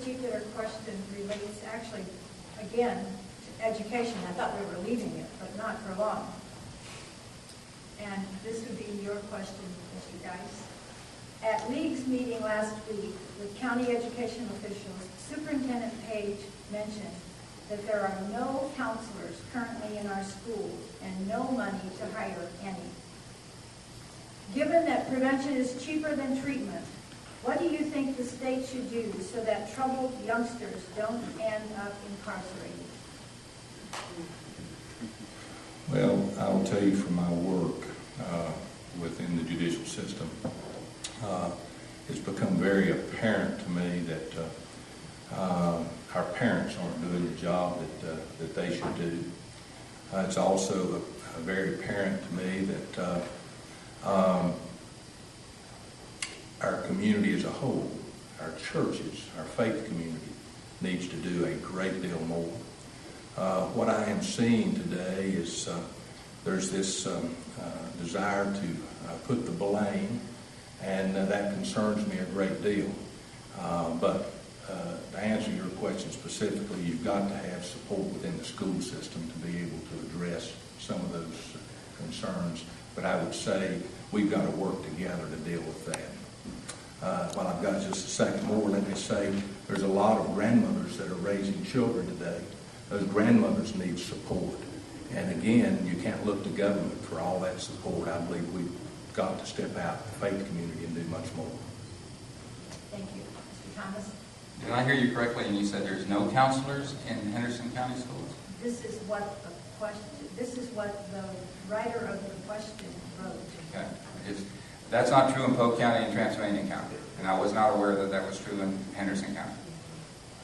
particular question relates actually, again, to education. I thought we were leaving it, but not for long. And this would be your question, Mr. Geis. At League's meeting last week with county education officials, Superintendent Page mentioned that there are no counselors currently in our schools and no money to hire any. Given that prevention is cheaper than treatment, what do you think the state should do so that troubled youngsters don't end up incarcerated? Well, I'll tell you from my work within the judicial system, it's become very apparent to me that our parents aren't doing the job that they should do. It's also very apparent to me that our community as a whole, our churches, our faith community, needs to do a great deal more. What I am seeing today is there's this desire to put the blame, and that concerns me a great deal. But to answer your question specifically, you've got to have support within the school system to be able to address some of those concerns. But I would say we've got to work together to deal with that. While I've got just a second more, let me say there's a lot of grandmothers that are raising children today. Those grandmothers need support. And again, you can't look to government for all that support. I believe we've got to step out in the faith community and do much more. Thank you. Mr. Thomas? Did I hear you correctly and you said there's no counselors in Henderson County schools? This is what the question, this is what the writer of the question wrote. Okay. That's not true in Polk County and Transylvania County. And I was not aware that that was true in Henderson County.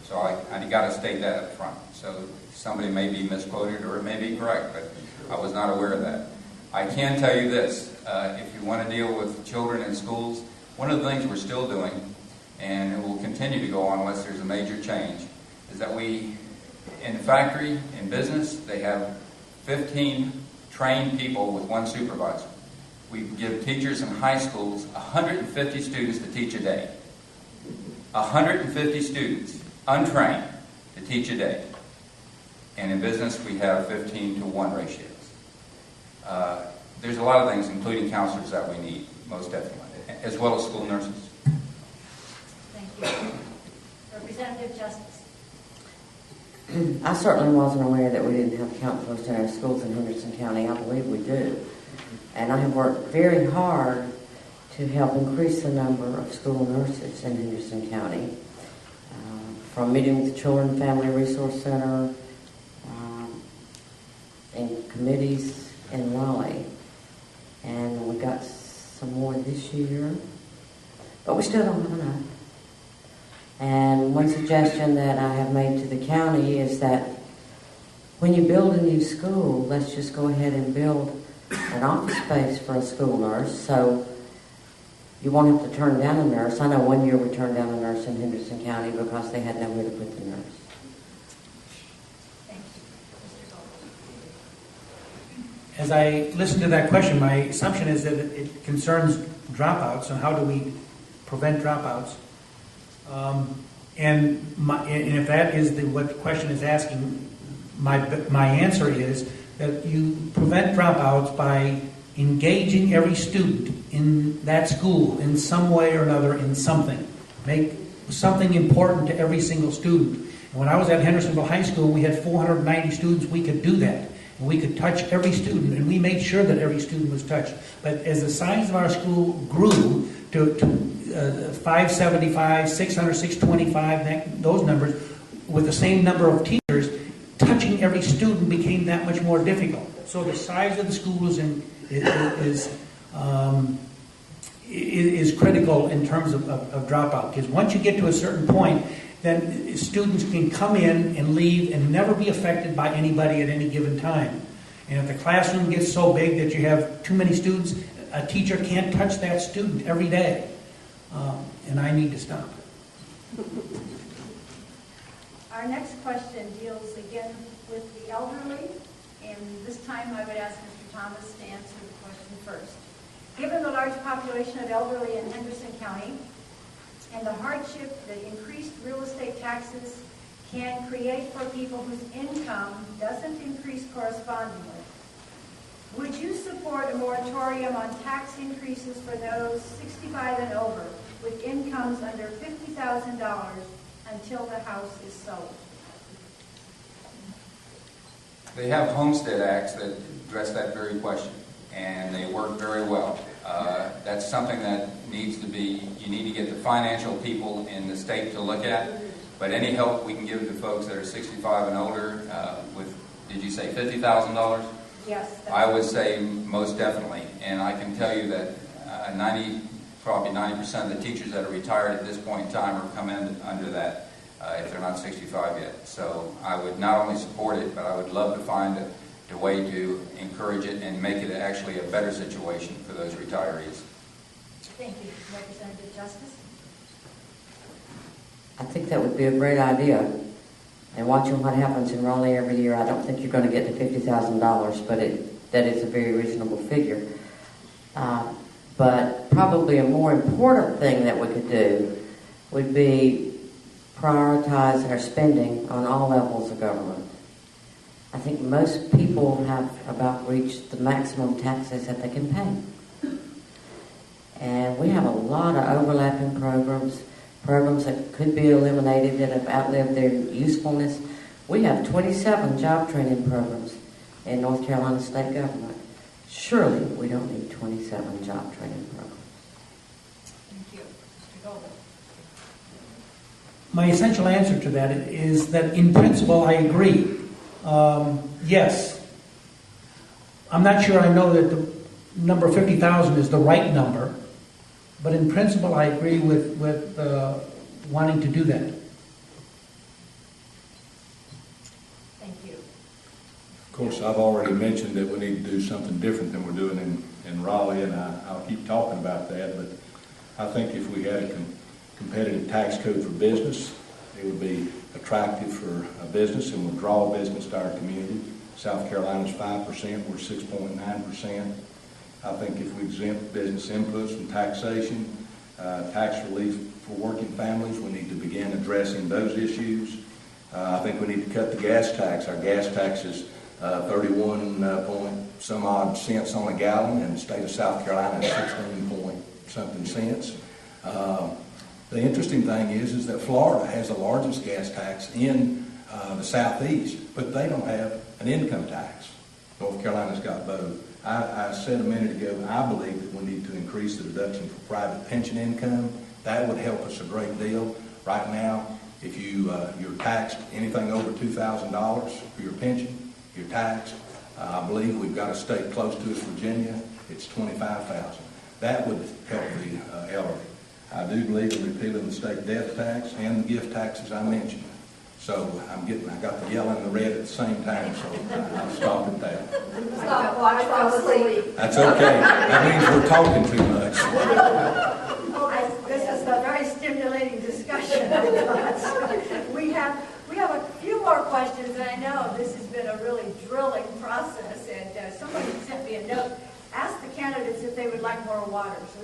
So I got to state that up front. So somebody may be misquoted or it may be correct, but I was not aware of that. I can tell you this, if you want to deal with children in schools, one of the things we're still doing, and it will continue to go on unless there's a major change, is that we, in the factory, in business, they have 15 trained people with one supervisor. We give teachers in high schools 150 students to teach a day. 150 students, untrained, to teach a day. And in business, we have 15-to-1 ratios. There's a lot of things, including counselors, that we need, most definitely, as well as school nurses. Thank you. Representative Justice. I certainly wasn't aware that we didn't have counselors in our schools in Henderson County. I believe we do. And I have worked very hard to help increase the number of school nurses in Henderson County. From meeting with the Children and Family Resource Center, and committees in Raleigh. And we got some more this year, but we still don't have enough. And one suggestion that I have made to the county is that when you build a new school, let's just go ahead and build an office space for a school nurse, so you won't have to turn down a nurse. I know one year we turned down a nurse in Henderson County because they had nowhere to put the nurse. Thank you. Mr. Gold. As I listen to that question, my assumption is that it concerns dropouts and how do we prevent dropouts. And if that is what the question is asking, my answer is that you prevent dropouts by engaging every student in that school in some way or another in something. Make something important to every single student. And when I was at Hendersonville High School, we had 490 students. We could do that. And we could touch every student, and we made sure that every student was touched. But as the size of our school grew to 575, 600, 625, those numbers, with the same number of teachers, touching every student became that much more difficult. So the size of the school is critical in terms of dropout. Because once you get to a certain point, then students can come in and leave and never be affected by anybody at any given time. And if the classroom gets so big that you have too many students, a teacher can't touch that student every day. And I need to stop. Our next question deals again with the elderly, and this time I would ask Mr. Thomas to answer the question first. Given the large population of elderly in Henderson County and the hardship that increased real estate taxes can create for people whose income doesn't increase correspondingly. Would you support a moratorium on tax increases for those 65 and over with incomes under $50,000 until the house is sold? They have homestead acts that address that very question, and they work very well. That's something that needs to be, you need to get the financial people in the state to look at, but any help we can give to folks that are 65 and older with, did you say $50,000? Yes. I would say most definitely, and I can tell you that probably 90% of the teachers that are retired at this point in time are come in under that if they're not 65 yet. So I would not only support it, but I would love to find a way to encourage it and make it actually a better situation for those retirees. Thank you. Representative Justice? I think that would be a great idea. And watching what happens in Raleigh every year, I don't think you're going to get to $50,000, but that is a very reasonable figure. But probably a more important thing that we could do would be prioritize our spending on all levels of government. I think most people have about reached the maximum taxes that they can pay. And we have a lot of overlapping programs that could be eliminated that have outlived their usefulness. We have 27 job training programs in North Carolina state government. Surely we don't need 27 job training programs. Thank you. Mr. Golden? My essential answer to that is that in principle I agree. Yes. I'm not sure I know that the number 50,000 is the right number, but in principle I agree with wanting to do that. Thank you. Of course, I've already mentioned that we need to do something different than we're doing in Raleigh, and I'll keep talking about that, but I think if we had a competitive tax code for business, it would be attractive for a business and would draw business to our community. South Carolina's 5%, we're 6.9%. I think if we exempt business inputs from taxation, tax relief for working families, we need to begin addressing those issues. I think we need to cut the gas tax. Our gas tax is 31 point some odd cents on a gallon, and the state of South Carolina is 16 point something cents. The interesting thing is that Florida has the largest gas tax in the southeast, but they don't have an income tax. North Carolina's got both. I said a minute ago, I believe that we need to increase the deduction for private pension income. That would help us a great deal. Right now, if you're taxed anything over $2,000 for your pension, you're taxed. I believe we've got a state close to us, Virginia. It's $25,000. That would help the elderly. I do believe in repealing the state death tax and the gift taxes I mentioned. So I got the yellow and the red at the same time, so I'll stop at that. Stop, watch, fall asleep. That's okay. That means we're talking too much. This is a very stimulating discussion, I thought. We have a few more questions, and I know this has been a really drilling process, and somebody sent me a note, asked the candidates if they would like more water. So